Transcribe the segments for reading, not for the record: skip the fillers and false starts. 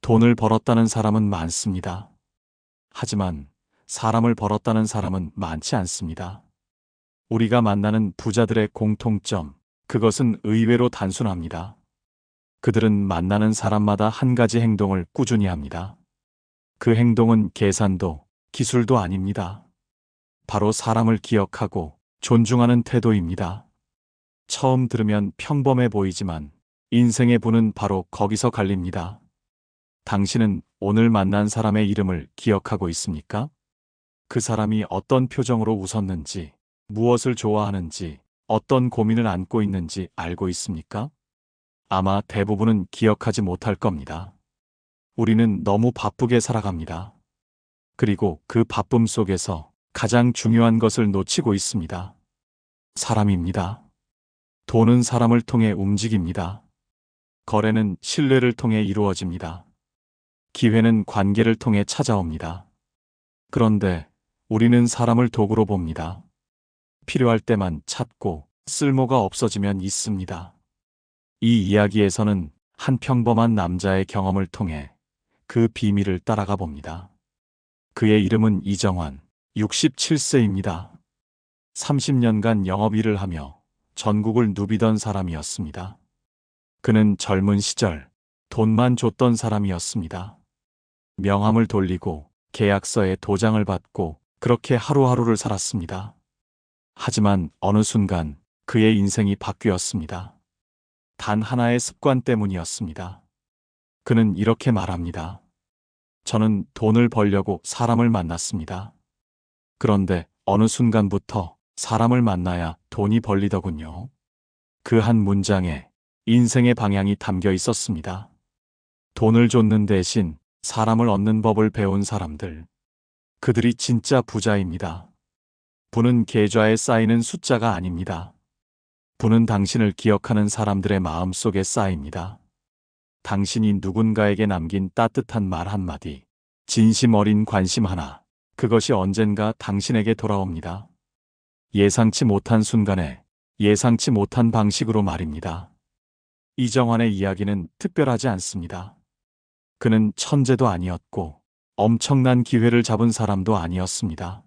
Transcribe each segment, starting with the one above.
돈을 벌었다는 사람은 많습니다. 하지만 사람을 벌었다는 사람은 많지 않습니다. 우리가 만나는 부자들의 공통점, 그것은 의외로 단순합니다. 그들은 만나는 사람마다 한 가지 행동을 꾸준히 합니다. 그 행동은 계산도, 기술도 아닙니다. 바로 사람을 기억하고 존중하는 태도입니다. 처음 들으면 평범해 보이지만 인생의 분은 바로 거기서 갈립니다. 당신은 오늘 만난 사람의 이름을 기억하고 있습니까? 그 사람이 어떤 표정으로 웃었는지, 무엇을 좋아하는지, 어떤 고민을 안고 있는지 알고 있습니까? 아마 대부분은 기억하지 못할 겁니다. 우리는 너무 바쁘게 살아갑니다. 그리고 그 바쁨 속에서 가장 중요한 것을 놓치고 있습니다. 사람입니다. 돈은 사람을 통해 움직입니다. 거래는 신뢰를 통해 이루어집니다. 기회는 관계를 통해 찾아옵니다. 그런데 우리는 사람을 도구로 봅니다. 필요할 때만 찾고 쓸모가 없어지면 잊습니다. 이 이야기에서는 한 평범한 남자의 경험을 통해 그 비밀을 따라가 봅니다. 그의 이름은 이정환, 67세입니다. 30년간 영업 일을 하며 전국을 누비던 사람이었습니다. 그는 젊은 시절 돈만 줬던 사람이었습니다. 명함을 돌리고 계약서에 도장을 받고 그렇게 하루하루를 살았습니다. 하지만 어느 순간 그의 인생이 바뀌었습니다. 단 하나의 습관 때문이었습니다. 그는 이렇게 말합니다. 저는 돈을 벌려고 사람을 만났습니다. 그런데 어느 순간부터 사람을 만나야 돈이 벌리더군요. 그 한 문장에 인생의 방향이 담겨 있었습니다. 돈을 줬는 대신 사람을 얻는 법을 배운 사람들. 그들이 진짜 부자입니다. 부는 계좌에 쌓이는 숫자가 아닙니다. 부는 당신을 기억하는 사람들의 마음 속에 쌓입니다. 당신이 누군가에게 남긴 따뜻한 말 한마디, 진심 어린 관심 하나, 그것이 언젠가 당신에게 돌아옵니다. 예상치 못한 순간에, 예상치 못한 방식으로 말입니다. 이정환의 이야기는 특별하지 않습니다. 그는 천재도 아니었고, 엄청난 기회를 잡은 사람도 아니었습니다.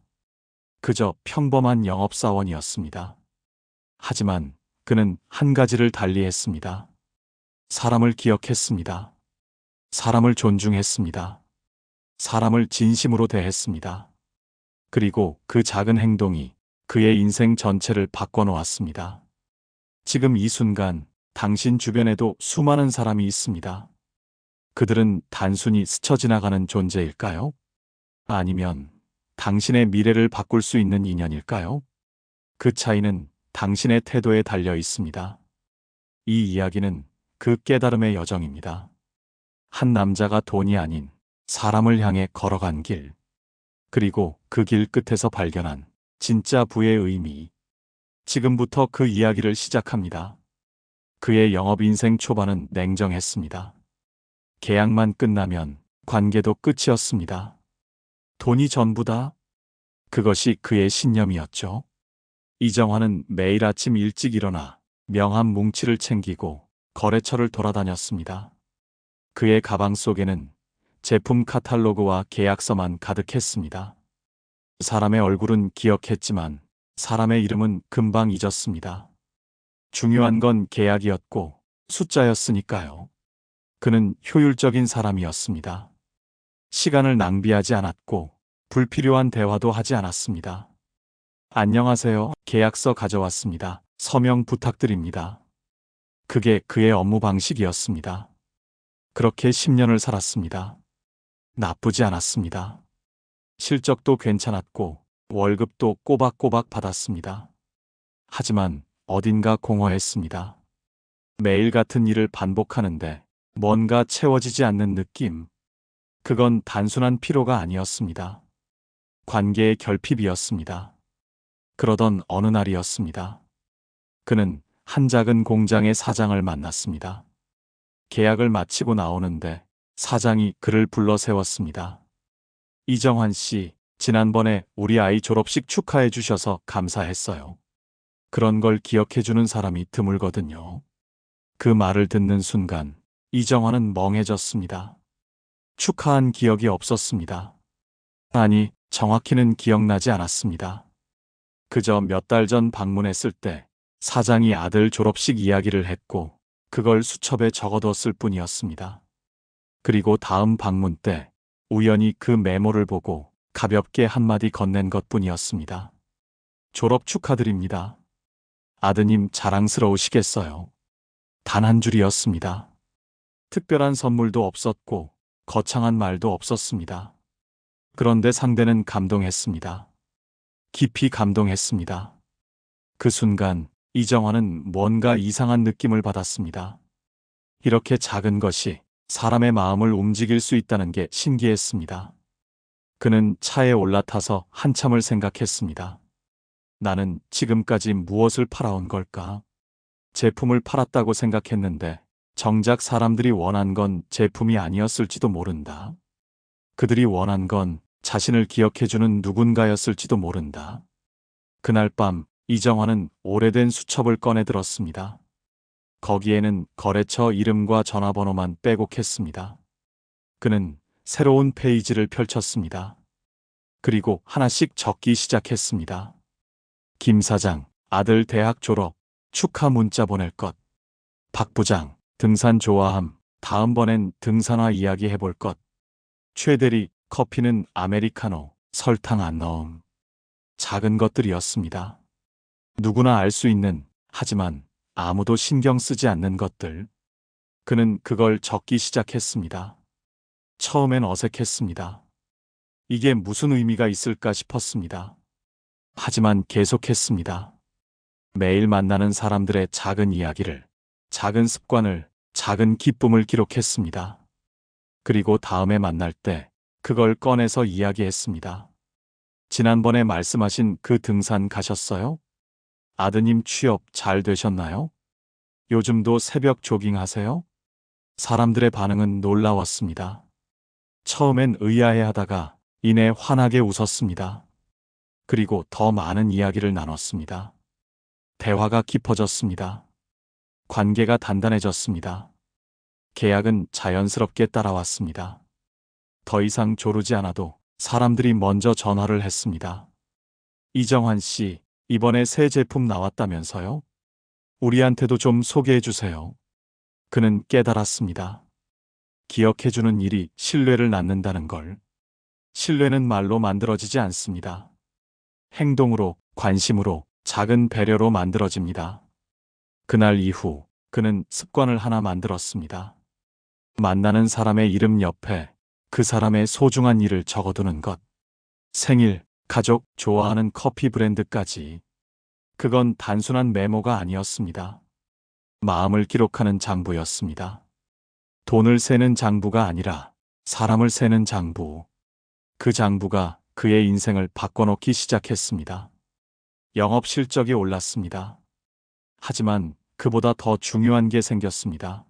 그저 평범한 영업사원이었습니다. 하지만 그는 한 가지를 달리했습니다. 사람을 기억했습니다. 사람을 존중했습니다. 사람을 진심으로 대했습니다. 그리고 그 작은 행동이 그의 인생 전체를 바꿔놓았습니다. 지금 이 순간 당신 주변에도 수많은 사람이 있습니다. 그들은 단순히 스쳐 지나가는 존재일까요? 아니면 당신의 미래를 바꿀 수 있는 인연일까요? 그 차이는 당신의 태도에 달려 있습니다. 이 이야기는 그 깨달음의 여정입니다. 한 남자가 돈이 아닌 사람을 향해 걸어간 길, 그리고 그 길 끝에서 발견한 진짜 부의 의미. 지금부터 그 이야기를 시작합니다. 그의 영업 인생 초반은 냉정했습니다. 계약만 끝나면 관계도 끝이었습니다. 돈이 전부다. 그것이 그의 신념이었죠. 이정환은 매일 아침 일찍 일어나 명함 뭉치를 챙기고 거래처를 돌아다녔습니다. 그의 가방 속에는 제품 카탈로그와 계약서만 가득했습니다. 사람의 얼굴은 기억했지만 사람의 이름은 금방 잊었습니다. 중요한 건 계약이었고 숫자였으니까요. 그는 효율적인 사람이었습니다. 시간을 낭비하지 않았고 불필요한 대화도 하지 않았습니다. 안녕하세요. 계약서 가져왔습니다. 서명 부탁드립니다. 그게 그의 업무 방식이었습니다. 그렇게 10년을 살았습니다. 나쁘지 않았습니다. 실적도 괜찮았고 월급도 꼬박꼬박 받았습니다. 하지만 어딘가 공허했습니다. 매일 같은 일을 반복하는데 뭔가 채워지지 않는 느낌. 그건 단순한 피로가 아니었습니다. 관계의 결핍이었습니다. 그러던 어느 날이었습니다. 그는 한 작은 공장의 사장을 만났습니다. 계약을 마치고 나오는데 사장이 그를 불러 세웠습니다. 이정환 씨, 지난번에 우리 아이 졸업식 축하해 주셔서 감사했어요. 그런 걸 기억해 주는 사람이 드물거든요. 그 말을 듣는 순간 이정환은 멍해졌습니다. 축하한 기억이 없었습니다. 아니, 정확히는 기억나지 않았습니다. 그저 몇 달 전 방문했을 때 사장이 아들 졸업식 이야기를 했고 그걸 수첩에 적어뒀을 뿐이었습니다. 그리고 다음 방문 때 우연히 그 메모를 보고 가볍게 한마디 건넨 것뿐이었습니다. 졸업 축하드립니다. 아드님 자랑스러우시겠어요. 단 한 줄이었습니다. 특별한 선물도 없었고 거창한 말도 없었습니다. 그런데 상대는 감동했습니다. 깊이 감동했습니다. 그 순간 이정환은 뭔가 이상한 느낌을 받았습니다. 이렇게 작은 것이 사람의 마음을 움직일 수 있다는 게 신기했습니다. 그는 차에 올라타서 한참을 생각했습니다. 나는 지금까지 무엇을 팔아온 걸까? 제품을 팔았다고 생각했는데 정작 사람들이 원한 건 제품이 아니었을지도 모른다. 그들이 원한 건 자신을 기억해주는 누군가였을지도 모른다. 그날 밤 이정환은 오래된 수첩을 꺼내 들었습니다. 거기에는 거래처 이름과 전화번호만 빼곡했습니다. 그는 새로운 페이지를 펼쳤습니다. 그리고 하나씩 적기 시작했습니다. 김 사장, 아들 대학 졸업, 축하 문자 보낼 것. 박 부장, 등산 좋아함, 다음번엔 등산화 이야기 해볼 것. 최 대리, 커피는 아메리카노, 설탕 안 넣음. 작은 것들이었습니다. 누구나 알 수 있는, 하지만 아무도 신경 쓰지 않는 것들. 그는 그걸 적기 시작했습니다. 처음엔 어색했습니다. 이게 무슨 의미가 있을까 싶었습니다. 하지만 계속했습니다. 매일 만나는 사람들의 작은 이야기를, 작은 습관을, 작은 기쁨을 기록했습니다. 그리고 다음에 만날 때 그걸 꺼내서 이야기했습니다. 지난번에 말씀하신 그 등산 가셨어요? 아드님 취업 잘 되셨나요? 요즘도 새벽 조깅하세요? 사람들의 반응은 놀라웠습니다. 처음엔 의아해하다가 이내 환하게 웃었습니다. 그리고 더 많은 이야기를 나눴습니다. 대화가 깊어졌습니다. 관계가 단단해졌습니다. 계약은 자연스럽게 따라왔습니다. 더 이상 조르지 않아도 사람들이 먼저 전화를 했습니다. 이정환 씨, 이번에 새 제품 나왔다면서요? 우리한테도 좀 소개해 주세요. 그는 깨달았습니다. 기억해주는 일이 신뢰를 낳는다는 걸. 신뢰는 말로 만들어지지 않습니다. 행동으로, 관심으로, 작은 배려로 만들어집니다. 그날 이후 그는 습관을 하나 만들었습니다. 만나는 사람의 이름 옆에 그 사람의 소중한 일을 적어두는 것. 생일, 가족, 좋아하는 커피 브랜드까지. 그건 단순한 메모가 아니었습니다. 마음을 기록하는 장부였습니다. 돈을 세는 장부가 아니라 사람을 세는 장부. 그 장부가 그의 인생을 바꿔놓기 시작했습니다. 영업 실적이 올랐습니다. 하지만 그보다 더 중요한 게 생겼습니다.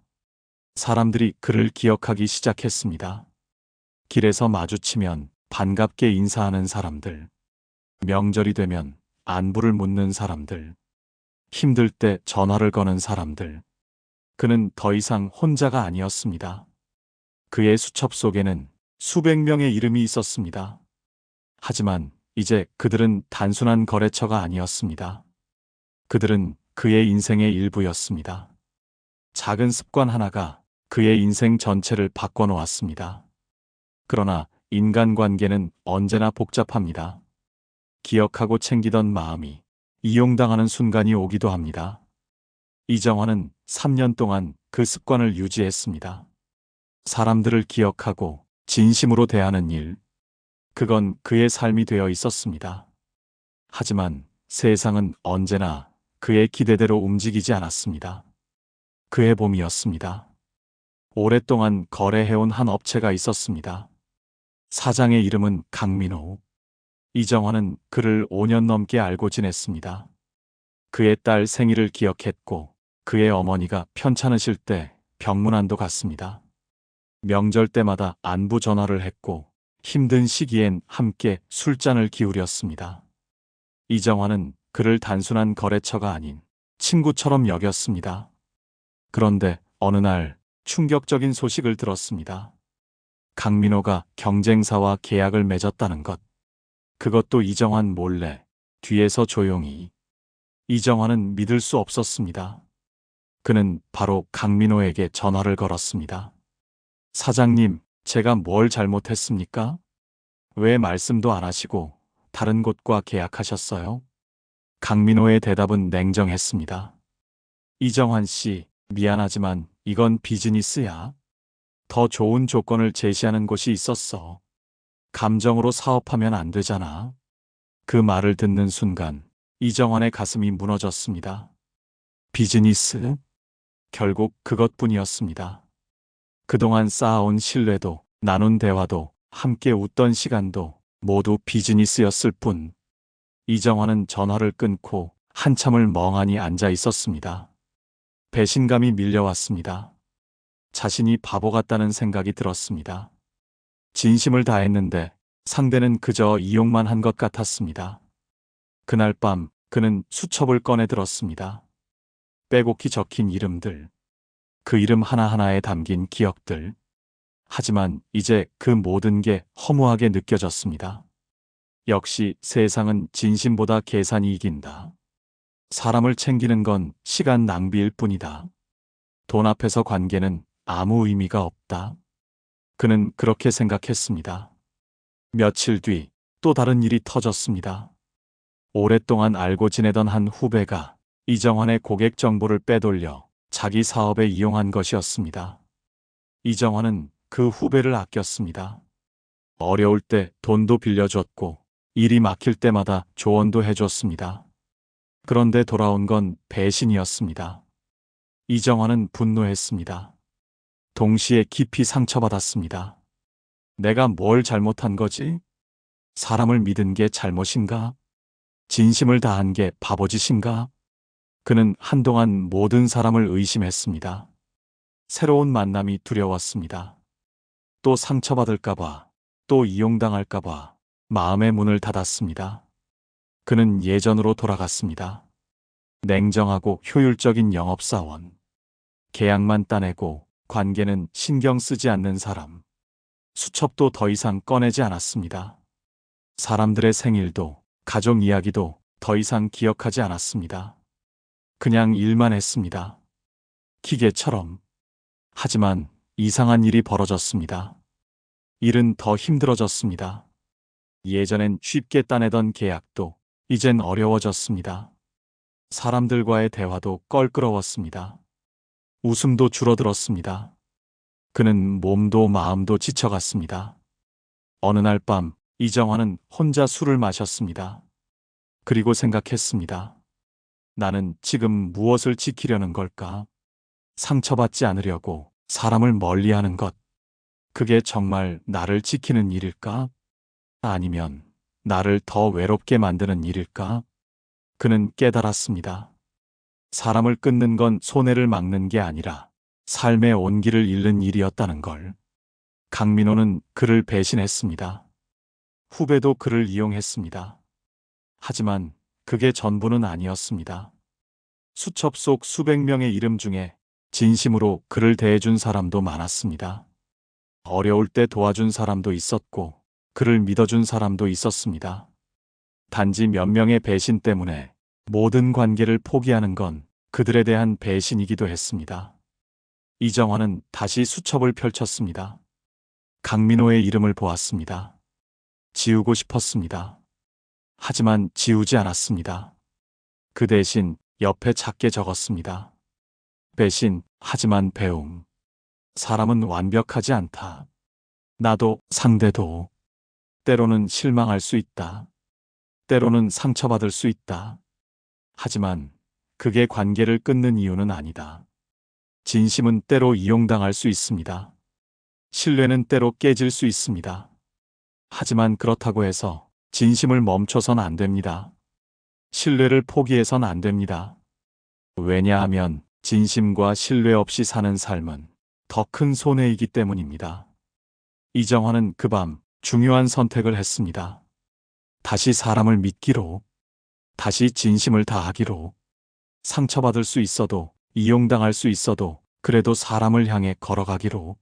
사람들이 그를 기억하기 시작했습니다. 길에서 마주치면 반갑게 인사하는 사람들. 명절이 되면 안부를 묻는 사람들. 힘들 때 전화를 거는 사람들. 그는 더 이상 혼자가 아니었습니다. 그의 수첩 속에는 수백 명의 이름이 있었습니다. 하지만 이제 그들은 단순한 거래처가 아니었습니다. 그들은 그의 인생의 일부였습니다. 작은 습관 하나가 그의 인생 전체를 바꿔놓았습니다. 그러나 인간관계는 언제나 복잡합니다. 기억하고 챙기던 마음이 이용당하는 순간이 오기도 합니다. 이정환은 3년 동안 그 습관을 유지했습니다. 사람들을 기억하고 진심으로 대하는 일. 그건 그의 삶이 되어 있었습니다. 하지만 세상은 언제나 그의 기대대로 움직이지 않았습니다. 그해 봄이었습니다. 오랫동안 거래해온 한 업체가 있었습니다. 사장의 이름은 강민호. 이정환은 그를 5년 넘게 알고 지냈습니다. 그의 딸 생일을 기억했고 그의 어머니가 편찮으실 때 병문안도 갔습니다. 명절 때마다 안부 전화를 했고 힘든 시기엔 함께 술잔을 기울였습니다. 이정환은 그를 단순한 거래처가 아닌 친구처럼 여겼습니다. 그런데 어느 날 충격적인 소식을 들었습니다. 강민호가 경쟁사와 계약을 맺었다는 것. 그것도 이정환 몰래, 뒤에서 조용히. 이정환은 믿을 수 없었습니다. 그는 바로 강민호에게 전화를 걸었습니다. 사장님, 제가 뭘 잘못했습니까? 왜 말씀도 안 하시고 다른 곳과 계약하셨어요? 강민호의 대답은 냉정했습니다. 이정환 씨, 미안하지만 이건 비즈니스야. 더 좋은 조건을 제시하는 곳이 있었어. 감정으로 사업하면 안 되잖아. 그 말을 듣는 순간 이정환의 가슴이 무너졌습니다. 비즈니스? 결국 그것뿐이었습니다. 그동안 쌓아온 신뢰도, 나눈 대화도, 함께 웃던 시간도 모두 비즈니스였을 뿐. 이정환은 전화를 끊고 한참을 멍하니 앉아 있었습니다. 배신감이 밀려왔습니다. 자신이 바보 같다는 생각이 들었습니다. 진심을 다했는데 상대는 그저 이용만 한 것 같았습니다. 그날 밤 그는 수첩을 꺼내 들었습니다. 빼곡히 적힌 이름들, 그 이름 하나하나에 담긴 기억들. 하지만 이제 그 모든 게 허무하게 느껴졌습니다. 역시 세상은 진심보다 계산이 이긴다. 사람을 챙기는 건 시간 낭비일 뿐이다. 돈 앞에서 관계는 아무 의미가 없다. 그는 그렇게 생각했습니다. 며칠 뒤 또 다른 일이 터졌습니다. 오랫동안 알고 지내던 한 후배가 이정환의 고객 정보를 빼돌려 자기 사업에 이용한 것이었습니다. 이정환은 그 후배를 아꼈습니다. 어려울 때 돈도 빌려줬고 일이 막힐 때마다 조언도 해줬습니다. 그런데 돌아온 건 배신이었습니다. 이정환은 분노했습니다. 동시에 깊이 상처받았습니다. 내가 뭘 잘못한 거지? 사람을 믿은 게 잘못인가? 진심을 다한 게 바보짓인가? 그는 한동안 모든 사람을 의심했습니다. 새로운 만남이 두려웠습니다. 또 상처받을까봐, 또 이용당할까봐 마음의 문을 닫았습니다. 그는 예전으로 돌아갔습니다. 냉정하고 효율적인 영업사원. 계약만 따내고 관계는 신경 쓰지 않는 사람. 수첩도 더 이상 꺼내지 않았습니다. 사람들의 생일도, 가족 이야기도 더 이상 기억하지 않았습니다. 그냥 일만 했습니다. 기계처럼. 하지만 이상한 일이 벌어졌습니다. 일은 더 힘들어졌습니다. 예전엔 쉽게 따내던 계약도 이젠 어려워졌습니다. 사람들과의 대화도 껄끄러웠습니다. 웃음도 줄어들었습니다. 그는 몸도 마음도 지쳐갔습니다. 어느 날 밤 이정환은 혼자 술을 마셨습니다. 그리고 생각했습니다. 나는 지금 무엇을 지키려는 걸까? 상처받지 않으려고 사람을 멀리하는 것. 그게 정말 나를 지키는 일일까? 아니면 나를 더 외롭게 만드는 일일까? 그는 깨달았습니다. 사람을 끊는 건 손해를 막는 게 아니라 삶의 온기를 잃는 일이었다는 걸. 강민호는 그를 배신했습니다. 후배도 그를 이용했습니다. 하지만 그게 전부는 아니었습니다. 수첩 속 수백 명의 이름 중에 진심으로 그를 대해준 사람도 많았습니다. 어려울 때 도와준 사람도 있었고 그를 믿어준 사람도 있었습니다. 단지 몇 명의 배신 때문에 모든 관계를 포기하는 건 그들에 대한 배신이기도 했습니다. 이정환은 다시 수첩을 펼쳤습니다. 강민호의 이름을 보았습니다. 지우고 싶었습니다. 하지만 지우지 않았습니다. 그 대신 옆에 작게 적었습니다. 배신, 하지만 배움. 사람은 완벽하지 않다. 나도, 상대도. 때로는 실망할 수 있다. 때로는 상처받을 수 있다. 하지만 그게 관계를 끊는 이유는 아니다. 진심은 때로 이용당할 수 있습니다. 신뢰는 때로 깨질 수 있습니다. 하지만 그렇다고 해서 진심을 멈춰선 안 됩니다. 신뢰를 포기해선 안 됩니다. 왜냐하면 진심과 신뢰 없이 사는 삶은 더 큰 손해이기 때문입니다. 이정환은 그 밤 중요한 선택을 했습니다. 다시 사람을 믿기로, 다시 진심을 다하기로. 상처받을 수 있어도, 이용당할 수 있어도 그래도 사람을 향해 걸어가기로.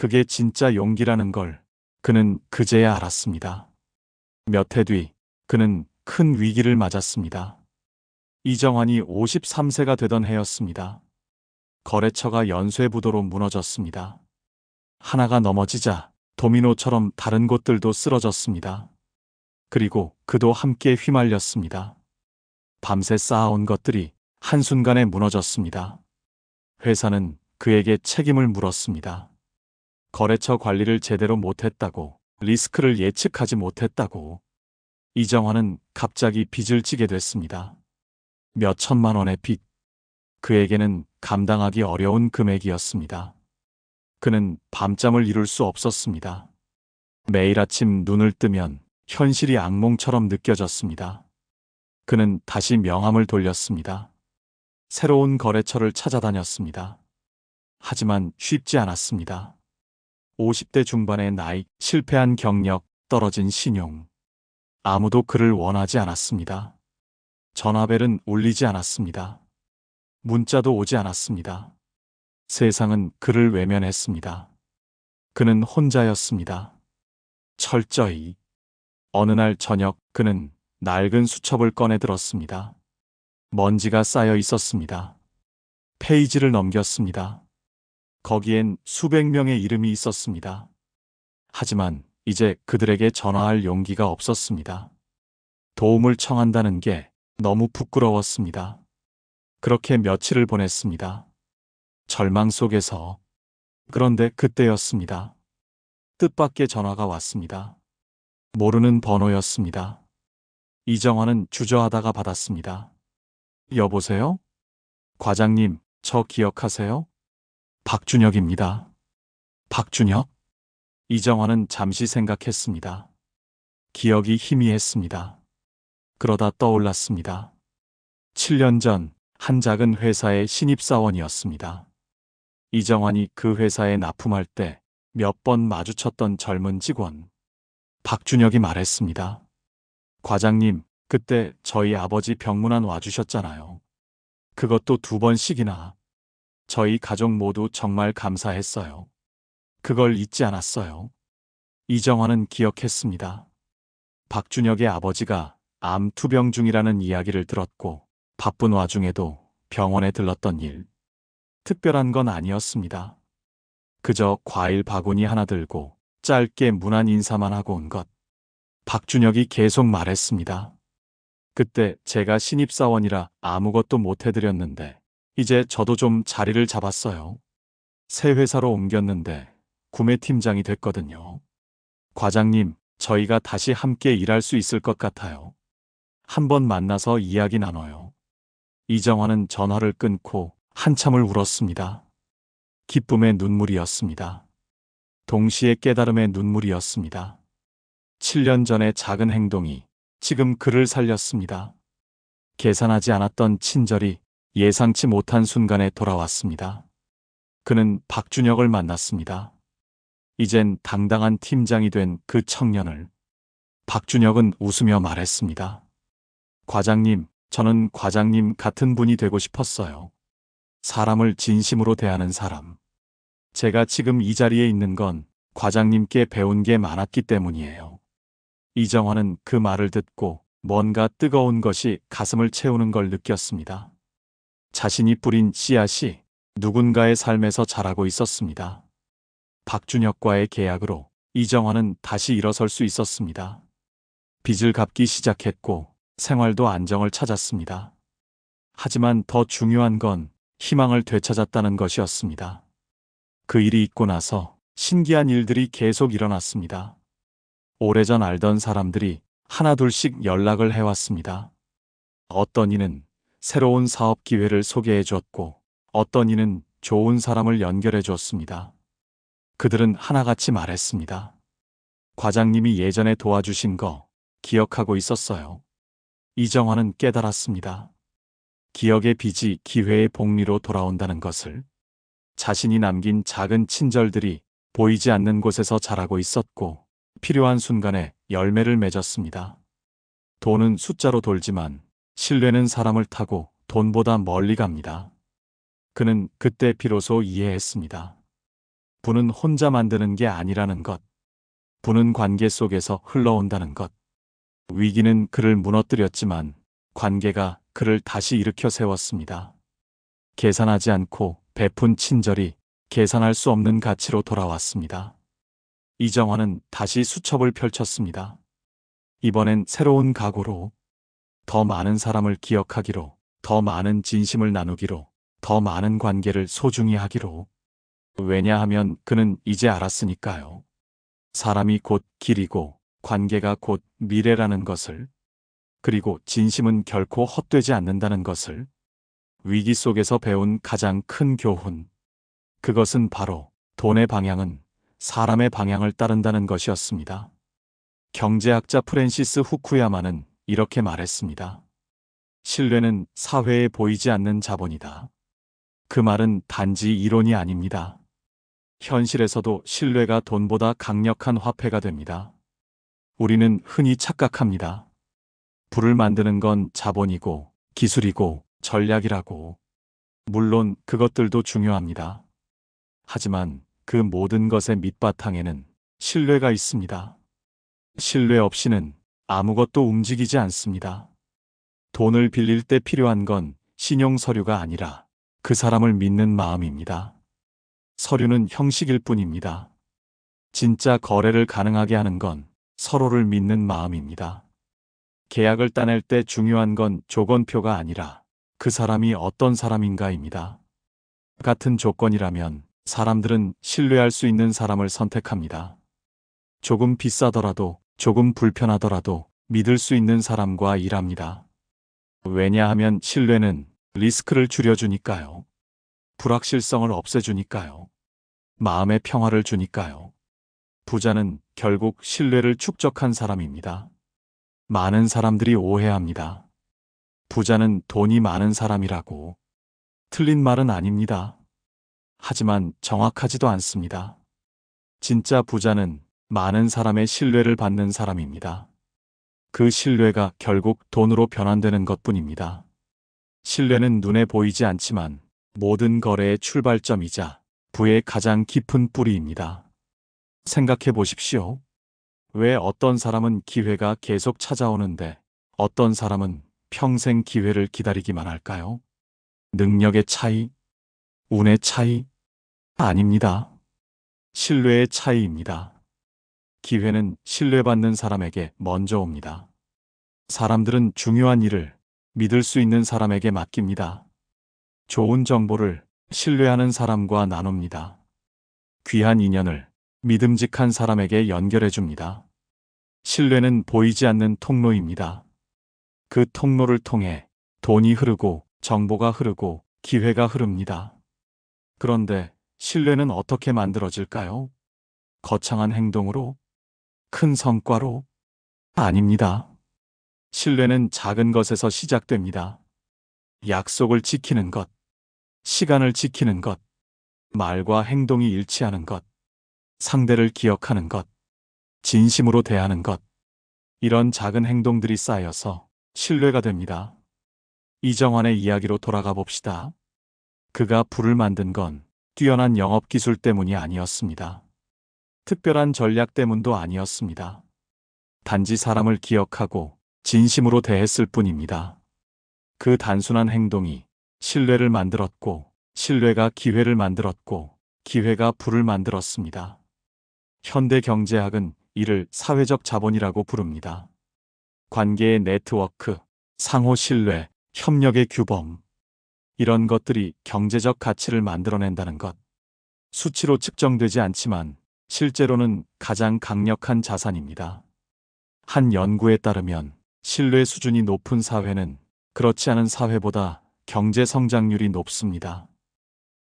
그게 진짜 용기라는 걸 그는 그제야 알았습니다. 몇 해 뒤 그는 큰 위기를 맞았습니다. 이정환이 53세가 되던 해였습니다. 거래처가 연쇄부도로 무너졌습니다. 하나가 넘어지자 도미노처럼 다른 곳들도 쓰러졌습니다. 그리고 그도 함께 휘말렸습니다. 밤새 쌓아온 것들이 한순간에 무너졌습니다. 회사는 그에게 책임을 물었습니다. 거래처 관리를 제대로 못했다고, 리스크를 예측하지 못했다고. 이정환은 갑자기 빚을 지게 됐습니다. 몇 천만 원의 빚. 그에게는 감당하기 어려운 금액이었습니다. 그는 밤잠을 이룰 수 없었습니다. 매일 아침 눈을 뜨면 현실이 악몽처럼 느껴졌습니다. 그는 다시 명함을 돌렸습니다. 새로운 거래처를 찾아다녔습니다. 하지만 쉽지 않았습니다. 50대 중반의 나이, 실패한 경력, 떨어진 신용. 아무도 그를 원하지 않았습니다. 전화벨은 울리지 않았습니다. 문자도 오지 않았습니다. 세상은 그를 외면했습니다. 그는 혼자였습니다. 철저히. 어느 날 저녁 그는 낡은 수첩을 꺼내 들었습니다. 먼지가 쌓여 있었습니다. 페이지를 넘겼습니다. 거기엔 수백 명의 이름이 있었습니다. 하지만 이제 그들에게 전화할 용기가 없었습니다. 도움을 청한다는 게 너무 부끄러웠습니다. 그렇게 며칠을 보냈습니다. 절망 속에서. 그런데 그때였습니다. 뜻밖의 전화가 왔습니다. 모르는 번호였습니다. 이정환은 주저하다가 받았습니다. 여보세요? 과장님, 저 기억하세요? 박준혁입니다. 박준혁? 이정환은 잠시 생각했습니다. 기억이 희미했습니다. 그러다 떠올랐습니다. 7년 전 한 작은 회사의 신입사원이었습니다. 이정환이 그 회사에 납품할 때 몇 번 마주쳤던 젊은 직원. 박준혁이 말했습니다. 과장님, 그때 저희 아버지 병문안 와주셨잖아요. 그것도 2번씩이나. 저희 가족 모두 정말 감사했어요. 그걸 잊지 않았어요. 이정환은 기억했습니다. 박준혁의 아버지가 암 투병 중이라는 이야기를 들었고 바쁜 와중에도 병원에 들렀던 일. 특별한 건 아니었습니다. 그저 과일 바구니 하나 들고 짧게 무난 인사만 하고 온 것. 박준혁이 계속 말했습니다. 그때 제가 신입사원이라 아무것도 못 해드렸는데 이제 저도 좀 자리를 잡았어요. 새 회사로 옮겼는데 구매팀장이 됐거든요. 과장님, 저희가 다시 함께 일할 수 있을 것 같아요. 한번 만나서 이야기 나눠요. 이정환은 전화를 끊고 한참을 울었습니다. 기쁨의 눈물이었습니다. 동시에 깨달음의 눈물이었습니다. 7년 전의 작은 행동이 지금 그를 살렸습니다. 계산하지 않았던 친절이 예상치 못한 순간에 돌아왔습니다. 그는 박준혁을 만났습니다. 이젠 당당한 팀장이 된 그 청년을. 박준혁은 웃으며 말했습니다. 과장님, 저는 과장님 같은 분이 되고 싶었어요. 사람을 진심으로 대하는 사람. 제가 지금 이 자리에 있는 건 과장님께 배운 게 많았기 때문이에요. 이정환은 그 말을 듣고 뭔가 뜨거운 것이 가슴을 채우는 걸 느꼈습니다. 자신이 뿌린 씨앗이 누군가의 삶에서 자라고 있었습니다. 박준혁과의 계약으로 이정환은 다시 일어설 수 있었습니다. 빚을 갚기 시작했고 생활도 안정을 찾았습니다. 하지만 더 중요한 건 희망을 되찾았다는 것이었습니다. 그 일이 있고 나서 신기한 일들이 계속 일어났습니다. 오래전 알던 사람들이 하나둘씩 연락을 해왔습니다. 어떤 이는 새로운 사업 기회를 소개해 줬고 어떤 이는 좋은 사람을 연결해 줬습니다. 그들은 하나같이 말했습니다. 과장님이 예전에 도와주신 거 기억하고 있었어요. 이정환은 깨달았습니다. 기억의 빚이 기회의 복리로 돌아온다는 것을. 자신이 남긴 작은 친절들이 보이지 않는 곳에서 자라고 있었고 필요한 순간에 열매를 맺었습니다. 돈은 숫자로 돌지만 신뢰는 사람을 타고 돈보다 멀리 갑니다. 그는 그때 비로소 이해했습니다. 부는 혼자 만드는 게 아니라는 것. 부는 관계 속에서 흘러온다는 것. 위기는 그를 무너뜨렸지만 관계가 그를 다시 일으켜 세웠습니다. 계산하지 않고 베푼 친절이 계산할 수 없는 가치로 돌아왔습니다. 이정환은 다시 수첩을 펼쳤습니다. 이번엔 새로운 각오로, 더 많은 사람을 기억하기로, 더 많은 진심을 나누기로, 더 많은 관계를 소중히 하기로. 왜냐하면 그는 이제 알았으니까요. 사람이 곧 길이고 관계가 곧 미래라는 것을, 그리고 진심은 결코 헛되지 않는다는 것을. 위기 속에서 배운 가장 큰 교훈. 그것은 바로 돈의 방향은 사람의 방향을 따른다는 것이었습니다. 경제학자 프랜시스 후쿠야마는 이렇게 말했습니다. 신뢰는 사회에 보이지 않는 자본이다. 그 말은 단지 이론이 아닙니다. 현실에서도 신뢰가 돈보다 강력한 화폐가 됩니다. 우리는 흔히 착각합니다. 부를 만드는 건 자본이고 기술이고 전략이라고. 물론 그것들도 중요합니다. 하지만 그 모든 것의 밑바탕에는 신뢰가 있습니다. 신뢰 없이는 아무것도 움직이지 않습니다. 돈을 빌릴 때 필요한 건 신용서류가 아니라 그 사람을 믿는 마음입니다. 서류는 형식일 뿐입니다. 진짜 거래를 가능하게 하는 건 서로를 믿는 마음입니다. 계약을 따낼 때 중요한 건 조건표가 아니라 그 사람이 어떤 사람인가입니다. 같은 조건이라면 사람들은 신뢰할 수 있는 사람을 선택합니다. 조금 비싸더라도, 조금 불편하더라도 믿을 수 있는 사람과 일합니다. 왜냐하면 신뢰는 리스크를 줄여주니까요. 불확실성을 없애주니까요. 마음의 평화를 주니까요. 부자는 결국 신뢰를 축적한 사람입니다. 많은 사람들이 오해합니다. 부자는 돈이 많은 사람이라고. 틀린 말은 아닙니다. 하지만 정확하지도 않습니다. 진짜 부자는 많은 사람의 신뢰를 받는 사람입니다. 그 신뢰가 결국 돈으로 변환되는 것뿐입니다. 신뢰는 눈에 보이지 않지만 모든 거래의 출발점이자 부의 가장 깊은 뿌리입니다. 생각해 보십시오. 왜 어떤 사람은 기회가 계속 찾아오는데 어떤 사람은 평생 기회를 기다리기만 할까요? 능력의 차이? 운의 차이? 아닙니다. 신뢰의 차이입니다. 기회는 신뢰받는 사람에게 먼저 옵니다. 사람들은 중요한 일을 믿을 수 있는 사람에게 맡깁니다. 좋은 정보를 신뢰하는 사람과 나눕니다. 귀한 인연을 믿음직한 사람에게 연결해 줍니다. 신뢰는 보이지 않는 통로입니다. 그 통로를 통해 돈이 흐르고 정보가 흐르고 기회가 흐릅니다. 그런데 신뢰는 어떻게 만들어질까요? 거창한 행동으로? 큰 성과로? 아닙니다. 신뢰는 작은 것에서 시작됩니다. 약속을 지키는 것, 시간을 지키는 것, 말과 행동이 일치하는 것, 상대를 기억하는 것, 진심으로 대하는 것. 이런 작은 행동들이 쌓여서 신뢰가 됩니다. 이정환의 이야기로 돌아가 봅시다. 그가 부를 만든 건 뛰어난 영업 기술 때문이 아니었습니다. 특별한 전략 때문도 아니었습니다. 단지 사람을 기억하고 진심으로 대했을 뿐입니다. 그 단순한 행동이 신뢰를 만들었고, 신뢰가 기회를 만들었고, 기회가 부를 만들었습니다. 현대 경제학은 이를 사회적 자본이라고 부릅니다. 관계의 네트워크, 상호 신뢰, 협력의 규범. 이런 것들이 경제적 가치를 만들어낸다는 것. 수치로 측정되지 않지만 실제로는 가장 강력한 자산입니다. 한 연구에 따르면 신뢰 수준이 높은 사회는 그렇지 않은 사회보다 경제 성장률이 높습니다.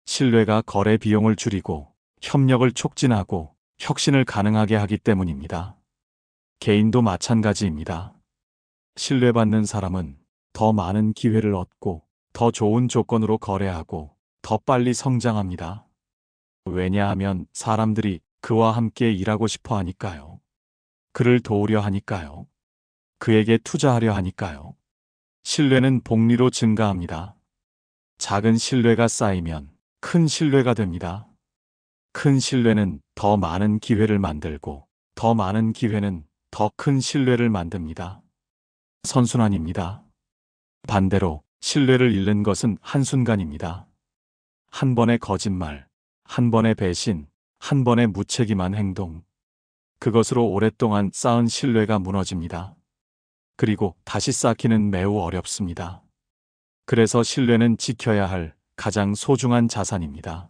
신뢰가 거래 비용을 줄이고 협력을 촉진하고 혁신을 가능하게 하기 때문입니다. 개인도 마찬가지입니다. 신뢰받는 사람은 더 많은 기회를 얻고 더 좋은 조건으로 거래하고 더 빨리 성장합니다. 왜냐하면 사람들이 그와 함께 일하고 싶어 하니까요. 그를 도우려 하니까요. 그에게 투자하려 하니까요. 신뢰는 복리로 증가합니다. 작은 신뢰가 쌓이면 큰 신뢰가 됩니다. 큰 신뢰는 더 많은 기회를 만들고 더 많은 기회는 더 큰 신뢰를 만듭니다. 선순환입니다. 반대로 신뢰를 잃는 것은 한순간입니다. 한 번의 거짓말, 한 번의 배신, 한 번의 무책임한 행동. 그것으로 오랫동안 쌓은 신뢰가 무너집니다. 그리고 다시 쌓기는 매우 어렵습니다. 그래서 신뢰는 지켜야 할 가장 소중한 자산입니다.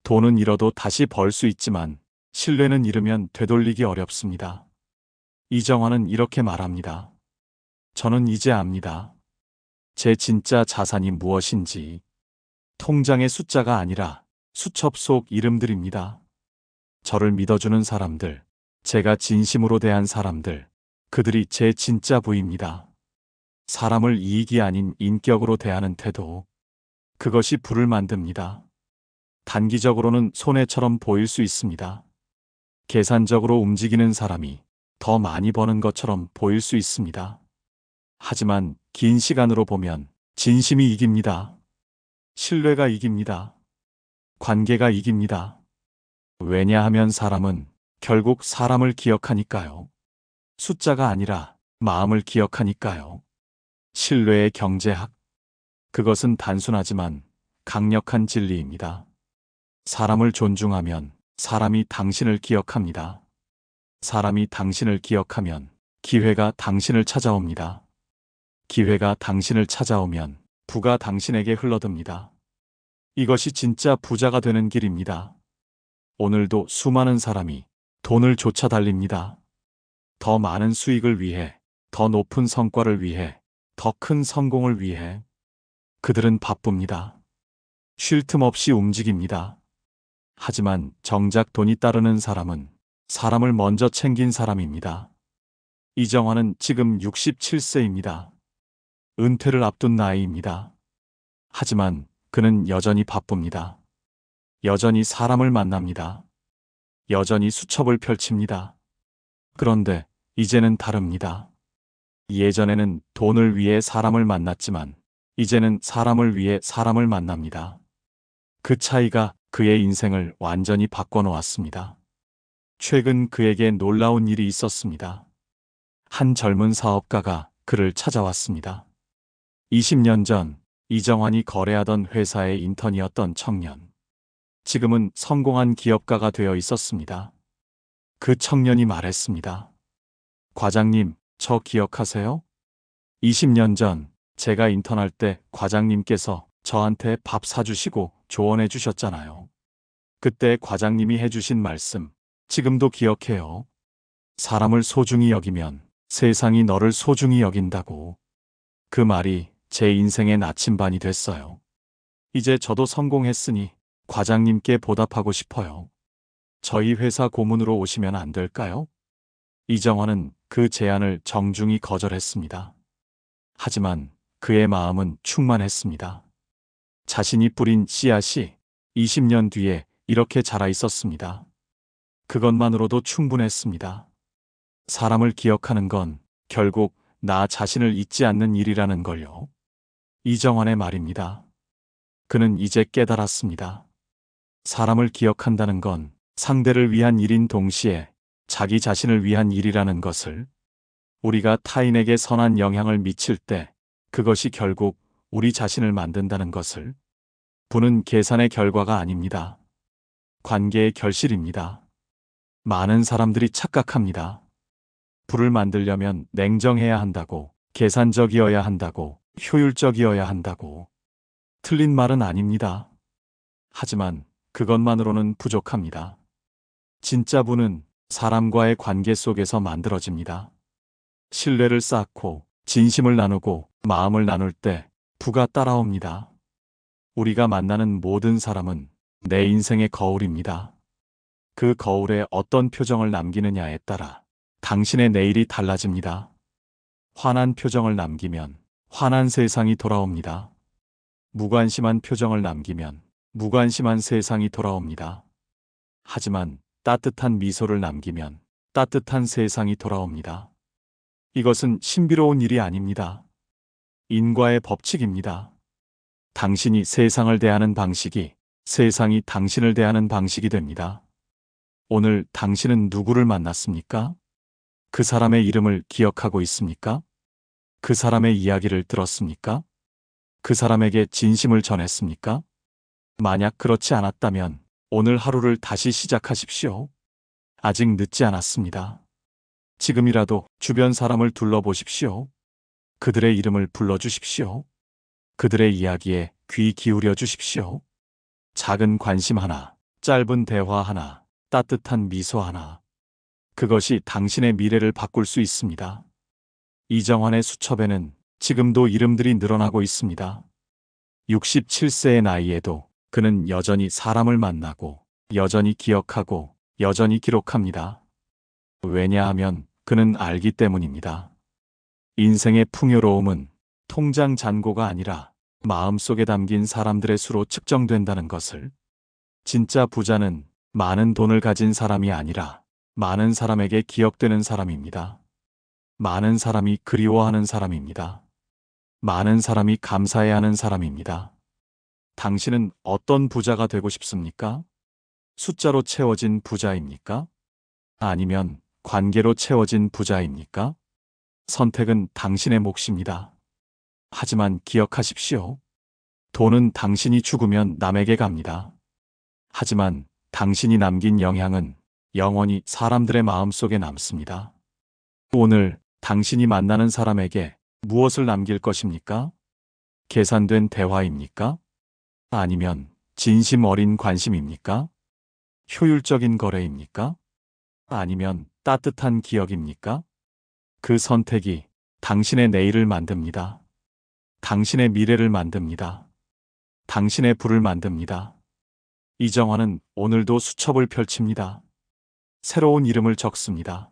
돈은 잃어도 다시 벌 수 있지만 신뢰는 잃으면 되돌리기 어렵습니다. 이정환은 이렇게 말합니다. 저는 이제 압니다. 제 진짜 자산이 무엇인지. 통장의 숫자가 아니라 수첩 속 이름들입니다. 저를 믿어주는 사람들, 제가 진심으로 대한 사람들, 그들이 제 진짜 부입니다. 사람을 이익이 아닌 인격으로 대하는 태도, 그것이 부를 만듭니다. 단기적으로는 손해처럼 보일 수 있습니다. 계산적으로 움직이는 사람이 더 많이 버는 것처럼 보일 수 있습니다. 하지만 긴 시간으로 보면 진심이 이깁니다. 신뢰가 이깁니다. 관계가 이깁니다. 왜냐하면 사람은 결국 사람을 기억하니까요. 숫자가 아니라 마음을 기억하니까요. 신뢰의 경제학. 그것은 단순하지만 강력한 진리입니다. 사람을 존중하면 사람이 당신을 기억합니다. 사람이 당신을 기억하면 기회가 당신을 찾아옵니다. 기회가 당신을 찾아오면 부가 당신에게 흘러듭니다. 이것이 진짜 부자가 되는 길입니다. 오늘도 수많은 사람이 돈을 쫓아달립니다. 더 많은 수익을 위해, 더 높은 성과를 위해, 더 큰 성공을 위해. 그들은 바쁩니다. 쉴 틈 없이 움직입니다. 하지만 정작 돈이 따르는 사람은 사람을 먼저 챙긴 사람입니다. 이정환은 지금 67세입니다. 은퇴를 앞둔 나이입니다. 하지만 그는 여전히 바쁩니다. 여전히 사람을 만납니다. 여전히 수첩을 펼칩니다. 그런데 이제는 다릅니다. 예전에는 돈을 위해 사람을 만났지만 이제는 사람을 위해 사람을 만납니다. 그 차이가 그의 인생을 완전히 바꿔놓았습니다. 최근 그에게 놀라운 일이 있었습니다. 한 젊은 사업가가 그를 찾아왔습니다. 20년 전 이정환이 거래하던 회사의 인턴이었던 청년. 지금은 성공한 기업가가 되어 있었습니다. 그 청년이 말했습니다. 과장님, 저 기억하세요? 20년 전 제가 인턴할 때 과장님께서 저한테 밥 사주시고 조언해 주셨잖아요. 그때 과장님이 해주신 말씀, 지금도 기억해요. 사람을 소중히 여기면 세상이 너를 소중히 여긴다고. 그 말이 제 인생의 나침반이 됐어요. 이제 저도 성공했으니 과장님께 보답하고 싶어요. 저희 회사 고문으로 오시면 안 될까요? 이정환은 그 제안을 정중히 거절했습니다. 하지만 그의 마음은 충만했습니다. 자신이 뿌린 씨앗이 20년 뒤에 이렇게 자라 있었습니다. 그것만으로도 충분했습니다. 사람을 기억하는 건 결국 나 자신을 잊지 않는 일이라는 걸요. 이정환의 말입니다. 그는 이제 깨달았습니다. 사람을 기억한다는 건 상대를 위한 일인 동시에 자기 자신을 위한 일이라는 것을. 우리가 타인에게 선한 영향을 미칠 때 그것이 결국 우리 자신을 만든다는 것을. 부는 계산의 결과가 아닙니다. 관계의 결실입니다. 많은 사람들이 착각합니다. 부를 만들려면 냉정해야 한다고, 계산적이어야 한다고, 효율적이어야 한다고. 틀린 말은 아닙니다. 하지만 그것만으로는 부족합니다. 진짜 부는 사람과의 관계 속에서 만들어집니다. 신뢰를 쌓고 진심을 나누고 마음을 나눌 때 부가 따라옵니다. 우리가 만나는 모든 사람은 내 인생의 거울입니다. 그 거울에 어떤 표정을 남기느냐에 따라 당신의 내일이 달라집니다. 환한 표정을 남기면 환한 세상이 돌아옵니다. 무관심한 표정을 남기면 무관심한 세상이 돌아옵니다. 하지만 따뜻한 미소를 남기면 따뜻한 세상이 돌아옵니다. 이것은 신비로운 일이 아닙니다. 인과의 법칙입니다. 당신이 세상을 대하는 방식이 세상이 당신을 대하는 방식이 됩니다. 오늘 당신은 누구를 만났습니까? 그 사람의 이름을 기억하고 있습니까? 그 사람의 이야기를 들었습니까? 그 사람에게 진심을 전했습니까? 만약 그렇지 않았다면 오늘 하루를 다시 시작하십시오. 아직 늦지 않았습니다. 지금이라도 주변 사람을 둘러보십시오. 그들의 이름을 불러주십시오. 그들의 이야기에 귀 기울여 주십시오. 작은 관심 하나, 짧은 대화 하나, 따뜻한 미소 하나. 그것이 당신의 미래를 바꿀 수 있습니다. 이정환의 수첩에는 지금도 이름들이 늘어나고 있습니다. 67세의 나이에도 그는 여전히 사람을 만나고, 여전히 기억하고, 여전히 기록합니다. 왜냐하면 그는 알기 때문입니다. 인생의 풍요로움은 통장 잔고가 아니라 마음속에 담긴 사람들의 수로 측정된다는 것을. 진짜 부자는 많은 돈을 가진 사람이 아니라 많은 사람에게 기억되는 사람입니다. 많은 사람이 그리워하는 사람입니다. 많은 사람이 감사해야 하는 사람입니다. 당신은 어떤 부자가 되고 싶습니까? 숫자로 채워진 부자입니까? 아니면 관계로 채워진 부자입니까? 선택은 당신의 몫입니다. 하지만 기억하십시오. 돈은 당신이 죽으면 남에게 갑니다. 하지만 당신이 남긴 영향은 영원히 사람들의 마음속에 남습니다. 오늘 당신이 만나는 사람에게 무엇을 남길 것입니까? 계산된 대화입니까? 아니면 진심 어린 관심입니까? 효율적인 거래입니까? 아니면 따뜻한 기억입니까? 그 선택이 당신의 내일을 만듭니다. 당신의 미래를 만듭니다. 당신의 불을 만듭니다. 이정환은 오늘도 수첩을 펼칩니다. 새로운 이름을 적습니다.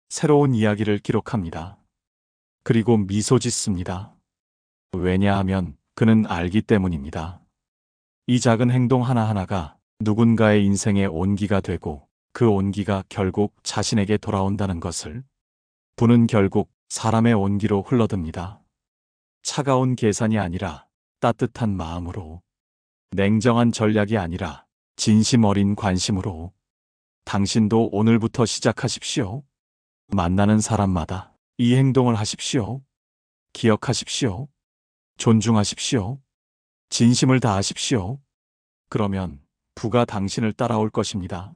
새로운 이야기를 기록합니다. 그리고 미소 짓습니다. 왜냐하면 그는 알기 때문입니다. 이 작은 행동 하나하나가 누군가의 인생의 온기가 되고 그 온기가 결국 자신에게 돌아온다는 것을. 부는 결국 사람의 온기로 흘러듭니다. 차가운 계산이 아니라 따뜻한 마음으로. 냉정한 전략이 아니라 진심 어린 관심으로. 당신도 오늘부터 시작하십시오. 만나는 사람마다 이 행동을 하십시오. 기억하십시오. 존중하십시오. 진심을 다하십시오. 그러면 부가 당신을 따라올 것입니다.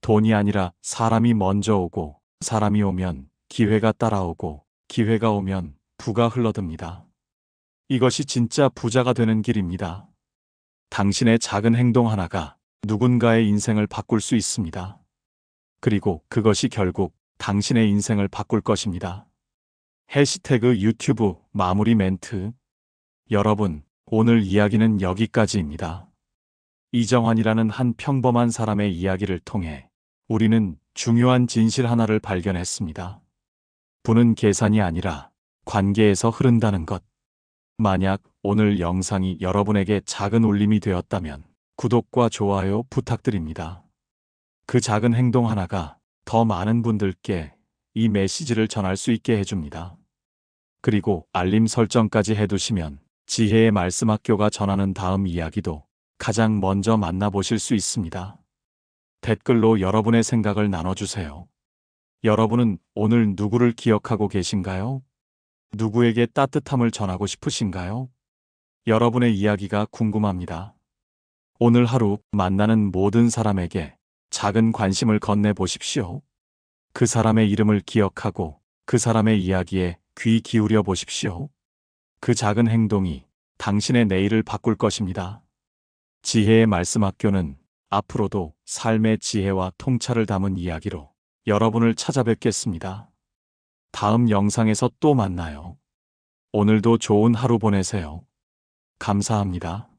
돈이 아니라 사람이 먼저 오고, 사람이 오면 기회가 따라오고, 기회가 오면 부가 흘러듭니다. 이것이 진짜 부자가 되는 길입니다. 당신의 작은 행동 하나가 누군가의 인생을 바꿀 수 있습니다. 그리고 그것이 결국 당신의 인생을 바꿀 것입니다. 해시태그 유튜브 마무리 멘트. 여러분, 오늘 이야기는 여기까지입니다. 이정환이라는 한 평범한 사람의 이야기를 통해 우리는 중요한 진실 하나를 발견했습니다. 부는 계산이 아니라 관계에서 흐른다는 것. 만약 오늘 영상이 여러분에게 작은 울림이 되었다면 구독과 좋아요 부탁드립니다. 그 작은 행동 하나가 더 많은 분들께 이 메시지를 전할 수 있게 해줍니다. 그리고 알림 설정까지 해두시면 지혜의 말씀 학교가 전하는 다음 이야기도 가장 먼저 만나보실 수 있습니다. 댓글로 여러분의 생각을 나눠주세요. 여러분은 오늘 누구를 기억하고 계신가요? 누구에게 따뜻함을 전하고 싶으신가요? 여러분의 이야기가 궁금합니다. 오늘 하루 만나는 모든 사람에게 작은 관심을 건네보십시오. 그 사람의 이름을 기억하고 그 사람의 이야기에 귀 기울여 보십시오. 그 작은 행동이 당신의 내일을 바꿀 것입니다. 지혜의 말씀 학교는 앞으로도 삶의 지혜와 통찰을 담은 이야기로 여러분을 찾아뵙겠습니다. 다음 영상에서 또 만나요. 오늘도 좋은 하루 보내세요. 감사합니다.